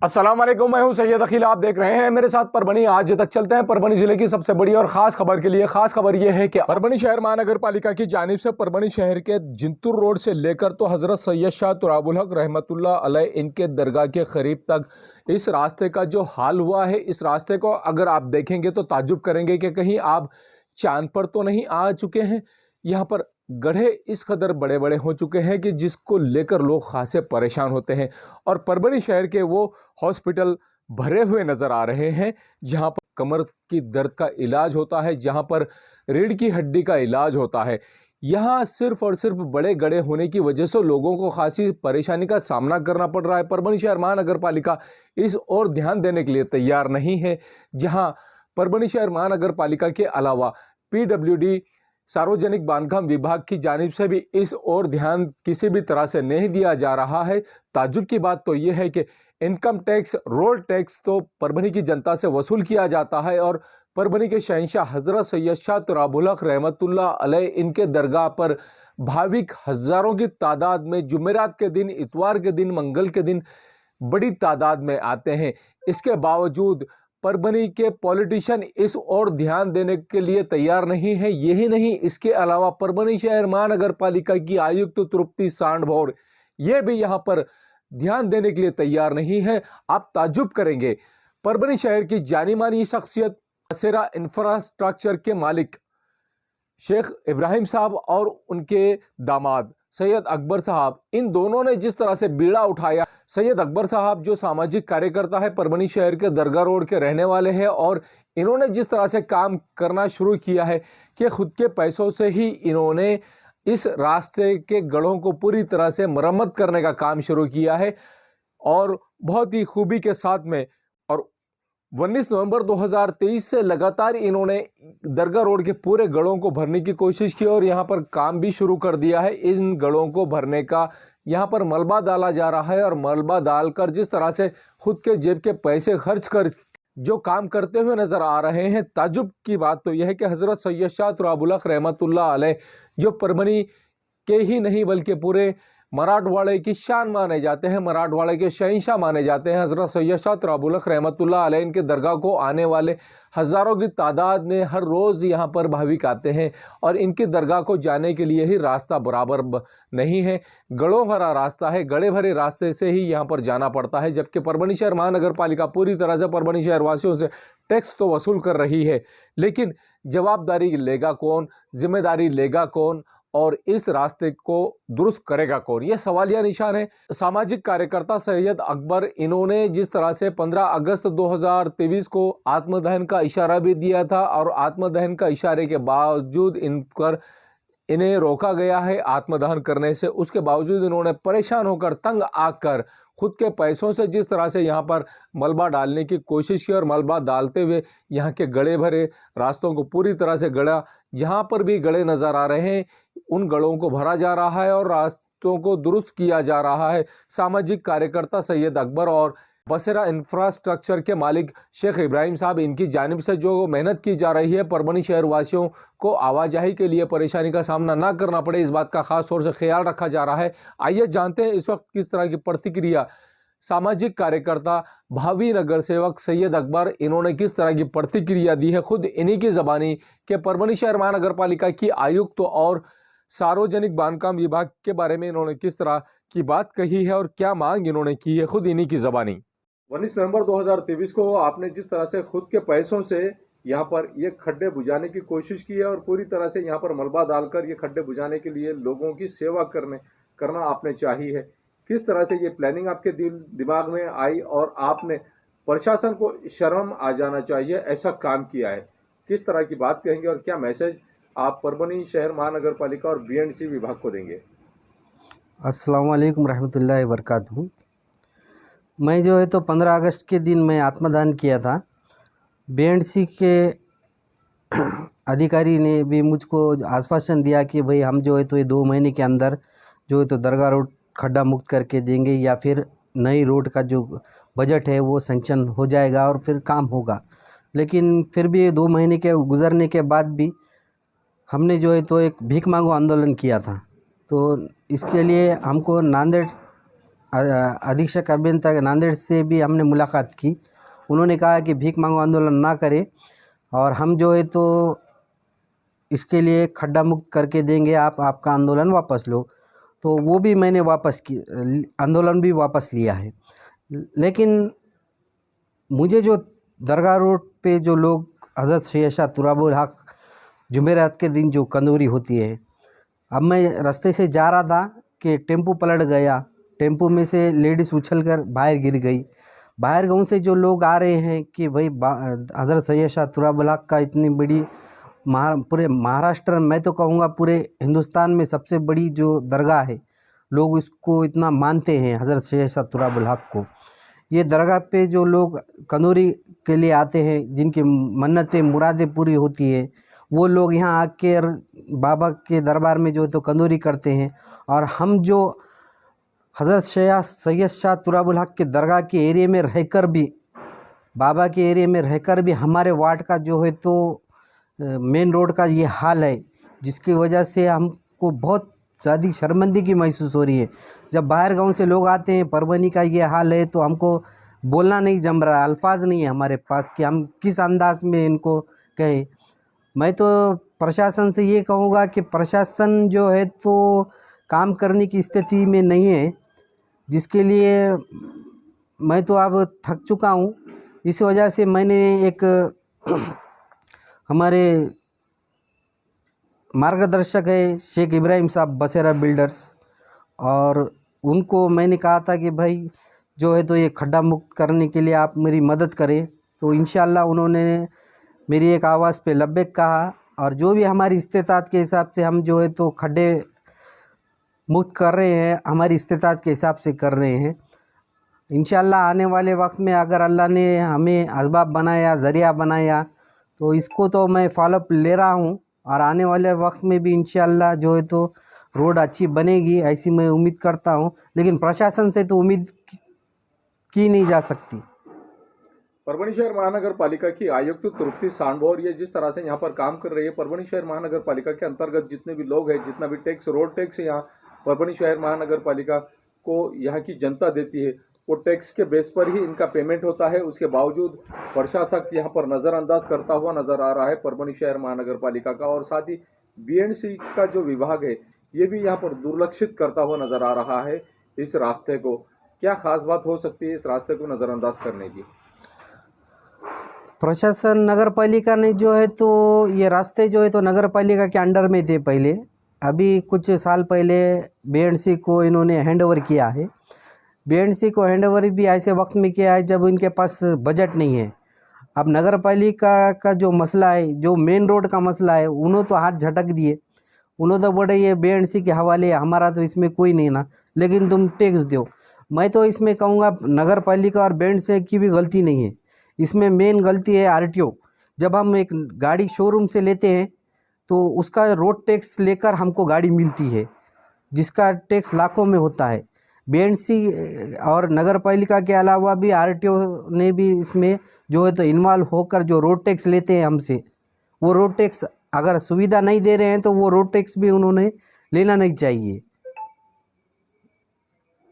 अस्सलाम वालेकुम, मैं हूं सैयद अखिल। आप देख रहे हैं मेरे साथ परभनी। आज तक चलते हैं परभनी जिले की सबसे बड़ी और खास खबर के लिए। खास खबर यह है कि परभनी शहर महानगर पालिका की जानिब से परभनी शहर के जिंतुर रोड से लेकर तो हजरत सैयद शाह तुराबुल हक रहमतुल्लाह अलैह इनके दरगाह के करीब तक इस रास्ते का जो हाल हुआ है, इस रास्ते को अगर आप देखेंगे तो ताज्जुब करेंगे कि कहीं आप चांद पर तो नहीं आ चुके हैं। यहाँ पर गड्ढे इस कदर बड़े बड़े हो चुके हैं कि जिसको लेकर लोग खासे परेशान होते हैं। और परभनी शहर के वो हॉस्पिटल भरे हुए नज़र आ रहे हैं जहां पर कमर की दर्द का इलाज होता है, जहां पर रीढ़ की हड्डी का इलाज होता है। यहाँ सिर्फ और सिर्फ बड़े गड्ढे होने की वजह से लोगों को खासी परेशानी का सामना करना पड़ रहा है। परभनी शहर महानगर पालिका इस ओर ध्यान देने के लिए तैयार नहीं है। जहां परभनी शहर महानगर पालिका के अलावा PWD सार्वजनिक बांधकाम विभाग की जानिब से भी इस ओर ध्यान किसी भी तरह से नहीं दिया जा रहा है। ताज्जुब की बात तो यह है कि इनकम टैक्स, रोड टैक्स तो परभनी की जनता से वसूल किया जाता है और परभनी के शहंशाह हजरत सैयद शाह तुराबुल हक रहमतुल्लाह अलैह इनके दरगाह पर भाविक हजारों की तादाद में जुमेरात के दिन, इतवार के दिन, मंगल के दिन बड़ी तादाद में आते हैं। इसके बावजूद परभनी के पॉलिटिशियन इस ओर ध्यान देने के लिए तैयार नहीं है। यही नहीं, इसके अलावा परभनी शहर महानगर पालिका की आयुक्त तृप्ति सांडभौर ये भी यहां पर ध्यान देने के लिए तैयार नहीं है। आप ताज्जुब करेंगे, परभनी शहर की जानी मानी शख्सियत बसेरा इंफ्रास्ट्रक्चर के मालिक शेख इब्राहिम साहब और उनके दामाद सैयद अकबर साहब, इन दोनों ने जिस तरह से बीड़ा उठाया। सैयद अकबर साहब जो सामाजिक कार्यकर्ता है, परभनी शहर के दरगाह रोड के रहने वाले हैं और इन्होंने जिस तरह से काम करना शुरू किया है कि खुद के पैसों से ही इन्होंने इस रास्ते के गड्ढों को पूरी तरह से मरम्मत करने का काम शुरू किया है और बहुत ही खूबी के साथ में। और 19 नवंबर 2023 से लगातार इन्होंने दरगाह रोड के पूरे गड्ढों को भरने की कोशिश की और यहाँ पर काम भी शुरू कर दिया है। इन गड्ढों को भरने का यहाँ पर मलबा डाला जा रहा है और मलबा डालकर जिस तरह से खुद के जेब के पैसे खर्च कर जो काम करते हुए नजर आ रहे हैं। ताज्जुब की बात तो यह है कि हजरत सैयद शाह तुराबुल हक रहमतुल्लाह अलैह जो परभनी के ही नहीं बल्कि पूरे मराठवाड़े की शान माने जाते हैं, मराठवाड़े के शहंशाह माने जाते हैं। हजरत सैयद शाह तुराबुल हक रहमतुल्लाह अलैह इनके दरगाह को आने वाले हज़ारों की तादाद में हर रोज़ यहाँ पर भाविक आते हैं और इनकी दरगाह को जाने के लिए ही रास्ता बराबर नहीं है, गड्ढों भरा रास्ता है। गड्ढे भरे रास्ते से ही यहाँ पर जाना पड़ता है। जबकि परभनी शहर महानगर पालिका पूरी तरह से परभनी शहर वासियों से टैक्स तो वसूल कर रही है, लेकिन जवाबदारी लेगा कौन, जिम्मेदारी लेगा कौन और इस रास्ते को दुरुस्त करेगा कौन, यह सवालिया निशान है। सामाजिक कार्यकर्ता सैयद अकबर, इन्होंने जिस तरह से 15 अगस्त 2023 को आत्मदहन का इशारा भी दिया था और आत्मदहन का इशारे के बावजूद इन्हें रोका गया है आत्मदहन करने से। उसके बावजूद इन्होंने परेशान होकर, तंग आकर खुद के पैसों से जिस तरह से यहाँ पर मलबा डालने की कोशिश की और मलबा डालते हुए यहाँ के गड्ढे भरे रास्तों को पूरी तरह से गड्ढा, जहाँ पर भी गड्ढे नज़र आ रहे हैं उन गड्ढों को भरा जा रहा है और रास्तों को दुरुस्त किया जा रहा है। सामाजिक कार्यकर्ता सैयद अकबर और बसेरा इंफ्रास्ट्रक्चर के मालिक शेख इब्राहिम साहब, इनकी जानिब से जो मेहनत की जा रही है परभनी शहर वासियों को आवाजाही के लिए परेशानी का सामना ना करना पड़े, इस बात का खास तौर से ख्याल रखा जा रहा है। आइए जानते हैं इस वक्त किस तरह की प्रतिक्रिया सामाजिक कार्यकर्ता भावी नगर सेवक सैयद अकबर, इन्होंने किस तरह की प्रतिक्रिया दी है खुद इन्हीं की ज़बानी कि परभनी शहर महानगर पालिका की आयुक्त और सार्वजनिक बांधकाम विभाग के बारे में इन्होंने किस तरह की बात कही है और क्या मांग इन्होंने की है, खुद इन्हीं की ज़बानी। 19 नवंबर 2023 को आपने जिस तरह से खुद के पैसों से यहाँ पर ये खड्डे बुझाने की कोशिश की है और पूरी तरह से यहाँ पर मलबा डालकर ये खड्डे बुझाने के लिए लोगों की सेवा करना आपने चाहिए है। किस तरह से ये प्लानिंग आपके दिमाग में आई और आपने प्रशासन को शर्म आ जाना चाहिए ऐसा काम किया है, किस तरह की बात कहेंगे और क्या मैसेज आप परभनी शहर महानगर पालिका और BNC विभाग को देंगे? अस्सलाम वालेकुम रहमतुल्लाहि व बरकातहू। मैं जो है तो 15 अगस्त के दिन मैं आत्मदान किया था। BNC के अधिकारी ने भी मुझको आश्वासन दिया कि भाई हम जो है तो ये 2 महीने के अंदर जो है तो दरगाह रोड खड्डा मुक्त करके देंगे या फिर नई रोड का जो बजट है वो सेंक्शन हो जाएगा और फिर काम होगा। लेकिन फिर भी 2 महीने के गुजरने के बाद भी हमने जो है तो एक भीख मांगो आंदोलन किया था। तो इसके लिए हमको नांदेड़ अधीक्षक अभियंता नांदेड़ से भी हमने मुलाकात की। उन्होंने कहा कि भीख मांगो आंदोलन ना करें और हम जो है तो इसके लिए खड्डा मुक्त करके देंगे, आप आपका आंदोलन वापस लो। तो वो भी मैंने वापस की, आंदोलन भी वापस लिया है। लेकिन मुझे जो दरगाह रोड पे जो लोग हज़रत सैयद शाह तुराबुल हक जुमेरात के दिन जो कंदूरी होती है, अब मैं रास्ते से जा रहा था कि टेम्पो पलट गया, टेम्पो में से लेडीज़ उछलकर बाहर गिर गई। बाहर गांव से जो लोग आ रहे हैं कि भाई हज़रत सैयद शाह तुराबुल हक का इतनी बड़ी पूरे महाराष्ट्र, मैं तो कहूँगा पूरे हिंदुस्तान में सबसे बड़ी जो दरगाह है, लोग इसको इतना मानते हैं हज़रत सैयद शाह तुराबुल हक को। ये दरगाह पे जो लोग कंदूरी के लिए आते हैं, जिनकी मन्नतें मुरादें पूरी होती है, वो लोग यहाँ आकर बाबा के दरबार में जो तो कंदूरी करते हैं। और हम जो हज़रत सैयद शाह तुराबुल हक के दरगाह के एरिया में रहकर भी, बाबा के एरिया में रहकर भी हमारे वार्ड का जो है तो मेन रोड का ये हाल है, जिसकी वजह से हमको बहुत ज़्यादा शर्मिंदगी महसूस हो रही है। जब बाहर गांव से लोग आते हैं, परभनी का ये हाल है, तो हमको बोलना नहीं जम रहा, अल्फाज नहीं है हमारे पास कि हम किस अंदाज में इनको कहें। मैं तो प्रशासन से ये कहूँगा कि प्रशासन जो है तो काम करने की स्थिति में नहीं है, जिसके लिए मैं तो अब थक चुका हूँ। इस वजह से मैंने एक हमारे मार्गदर्शक है शेख इब्राहिम साहब बसेरा बिल्डर्स, और उनको मैंने कहा था कि भाई जो है तो ये खड्डा मुक्त करने के लिए आप मेरी मदद करें। तो इंशाल्लाह उन्होंने मेरी एक आवाज़ पे लब्बैक कहा, और जो भी हमारी इस्तेताअत के हिसाब से हम जो है तो खड्डे मुक्त कर रहे हैं, हमारी इस्तेताअत के हिसाब से कर रहे हैं। इंशाल्लाह आने वाले वक्त में अगर अल्लाह ने हमें असबाब बनाया, ज़रिया बनाया, तो इसको तो मैं फॉलोअप ले रहा हूँ, और आने वाले वक्त में भी इंशाल्लाह जो है तो रोड अच्छी बनेगी, ऐसी मैं उम्मीद करता हूँ। लेकिन प्रशासन से तो उम्मीद की नहीं जा सकती। परभणी शहर महानगर पालिका की आयुक्त तृप्ति सांडभौर ये जिस तरह से यहाँ पर काम कर रही है, परभणी शहर महानगर पालिका के अंतर्गत जितने भी लोग हैं, जितना भी टैक्स, रोड टैक्स यहाँ परभणी शहर महानगर पालिका को यहाँ की जनता देती है, वो टैक्स के बेस पर ही इनका पेमेंट होता है। उसके बावजूद प्रशासक यहाँ पर नज़रअंदाज करता हुआ नजर आ रहा है परभणी शहर महानगर पालिका का, और साथ ही बीएंडसी का जो विभाग है ये भी यहाँ पर दुर्लक्षित करता हुआ नजर आ रहा है इस रास्ते को। क्या खास बात हो सकती है इस रास्ते को नज़रअंदाज करने की? प्रशासन, नगर पालिका ने जो है तो ये रास्ते जो है तो नगर पालिका के अंडर में थे पहले, अभी कुछ साल पहले बीएंडसी को इन्होंने हैंडओवर किया है। बीएंडसी को हैंडओवर भी ऐसे वक्त में किया है जब इनके पास बजट नहीं है। अब नगर पालिका का जो मसला है, जो मेन रोड का मसला है, उन्होंने तो हाथ झटक दिए, उन्होंने तो बोले ये बीएंडसी के हवाले, हमारा तो इसमें कोई नहीं ना, लेकिन तुम टैक्स दो। मैं तो इसमें कहूँगा नगर पालिका और बीएंडसी की भी गलती नहीं है, इसमें मेन गलती है आरटीओ। जब हम एक गाड़ी शोरूम से लेते हैं तो उसका रोड टैक्स लेकर हमको गाड़ी मिलती है, जिसका टैक्स लाखों में होता है। बीएंडसी और नगर पालिका के अलावा भी आरटीओ ने भी इसमें जो है तो इन्वॉल्व होकर जो रोड टैक्स लेते हैं हमसे, वो रोड टैक्स अगर सुविधा नहीं दे रहे हैं तो वो रोड टैक्स भी उन्होंने लेना नहीं चाहिए।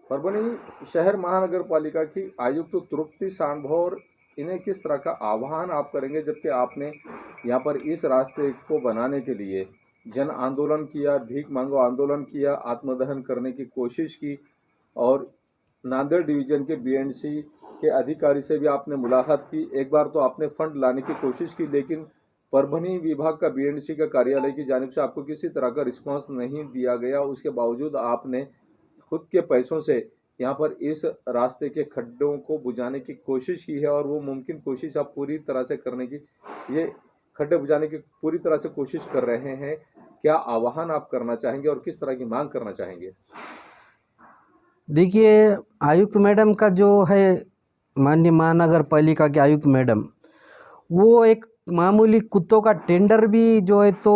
परभणी शहर महानगर पालिका की आयुक्त तृप्ति सांडभौर, इन्हें किस तरह का आह्वान आप करेंगे, जबकि आपने यहाँ पर इस रास्ते को बनाने के लिए जन आंदोलन किया, भीख मांगो आंदोलन किया, आत्मदहन करने की कोशिश की, और नांदेड़ डिवीजन के बीएंडसी के अधिकारी से भी आपने मुलाकात की। एक बार तो आपने फंड लाने की कोशिश की, लेकिन परभणी विभाग का बीएंडसी का कार्यालय की जानिब से आपको किसी तरह का रिस्पांस नहीं दिया गया। उसके बावजूद आपने खुद के पैसों से यहाँ पर इस रास्ते के खड्डों को बुझाने की कोशिश की है, और वो मुमकिन कोशिश आप पूरी तरह से करने की, ये खड्डे बुझाने की पूरी तरह से कोशिश कर रहे हैं। क्या आह्वान आप करना चाहेंगे और किस तरह की मांग करना चाहेंगे? देखिए, आयुक्त मैडम का जो है, माननीय महानगर पालिका के आयुक्त मैडम, वो एक मामूली कुत्तों का टेंडर भी जो है तो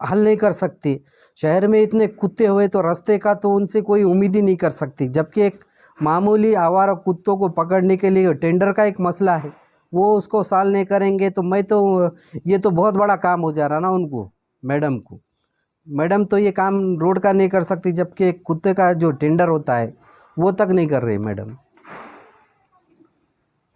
हल नहीं कर सकती। शहर में इतने कुत्ते हुए तो रास्ते का तो उनसे कोई उम्मीद ही नहीं कर सकती, जबकि एक मामूली आवारा कुत्तों को पकड़ने के लिए टेंडर का एक मसला है, वो उसको सॉल्व नहीं करेंगे तो मैं तो ये तो बहुत बड़ा काम हो जा रहा ना उनको, मैडम को। मैडम तो ये काम रोड का नहीं कर सकती, जबकि एक कुत्ते का जो टेंडर होता है वो तक नहीं कर रहे मैडम।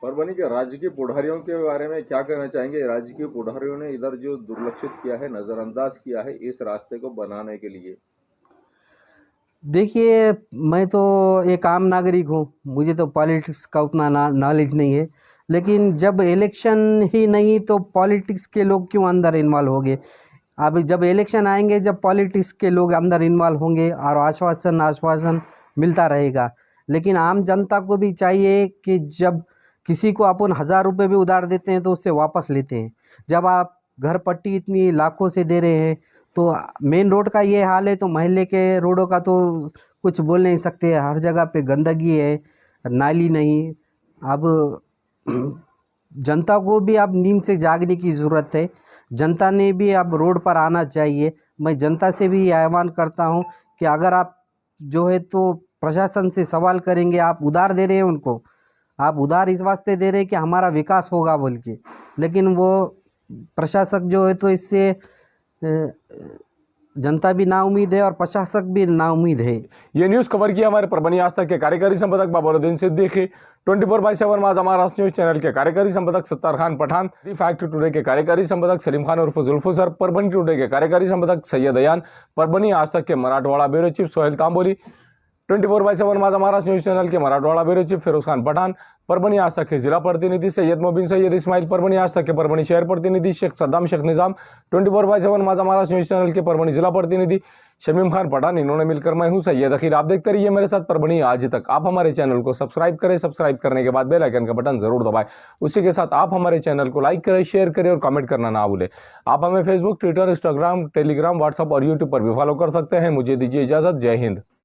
परभणी के राजकीय पुढ़ारियों के बारे में क्या कहना चाहेंगे? राजकीय पुढ़ारियों ने इधर जो दुर्लक्षित किया है, नजरअंदाज किया है इस रास्ते को बनाने के लिए। देखिए, मैं तो एक आम नागरिक हूँ, मुझे तो पॉलिटिक्स का उतना नॉलेज नहीं है, लेकिन जब इलेक्शन ही नहीं तो पॉलिटिक्स के लोग क्यों अंदर इन्वॉल्व होंगे? अब जब इलेक्शन आएंगे, जब पॉलिटिक्स के लोग अंदर इन्वॉल्व होंगे और आश्वासन मिलता रहेगा। लेकिन आम जनता को भी चाहिए कि जब किसी को अपन 1000 रुपये भी उधार देते हैं तो उससे वापस लेते हैं। जब आप घर पट्टी इतनी लाखों से दे रहे हैं तो मेन रोड का ये हाल है, तो मोहल्ले के रोडों का तो कुछ बोल नहीं सकते। हर जगह पे गंदगी है, नाली नहीं। अब जनता को भी अब नींद से जागने की ज़रूरत है। जनता ने भी अब रोड पर आना चाहिए। मैं जनता से भी आह्वान करता हूं कि अगर आप जो है तो प्रशासन से सवाल करेंगे, आप उधार दे रहे हैं उनको, आप उधार इस वास्ते दे रहे हैं कि हमारा विकास होगा बोल के, लेकिन वो प्रशासक जो है तो इससे जनता भी नाउम्मीद है और प्रशासक भी नाउम्मीद है। ये न्यूज़ कवर किया हमारे परभणी आज तक के कार्यकारी संपादक बाबरुद्दीन सिद्दीकी, 24/7 माझा महाराष्ट्र न्यूज़ चैनल के कार्यकारी संपादक Sattar Khan Pathan, the fact today के कार्यकारी संपादक सलीम खान उर्फ जुल्फुसर, परभणी टुडे के कार्यकारी संपादक सैयद अयान, परभणी आज तक के मराठवाड़ा ब्यूरो चीफ सोहेल तांबोली, 24/7 माझा महाराष्ट्र न्यूज़ चैनल के मराठवाड़ा ब्यूरो चीफ फिरोज खान पठान, परभणी आज तक के जिला प्रतिनिधि सैयद मोबिन सैयद इस्माइल, परभणी आज तक के परभणी शहर प्रतिनिधि शेख सद्दाम शेख निज़ाम, 24/7 माझा महाराष्ट्र न्यूज़ चैनल के परभणी जिला प्रतिनिधि शमीम खान पठान, इन्होंने मिलकर मैं हूं सैयद अखिल। आप देखते रहिए मेरे साथ परभणी आज तक। आप हमारे चैनल को सब्सक्राइब करें, सब्सक्राइब करने के बाद बेल आइकन का बटन जरूर दबाएं। उसी के साथ आप हमारे चैनल को लाइक करें, शेयर करें और कमेंट करना ना भूलें। आप हमें Facebook, Twitter, Instagram, Telegram, WhatsApp और यूट्यूब पर भी फॉलो कर सकते हैं। मुझे दीजिए इजाजत। जय हिंद।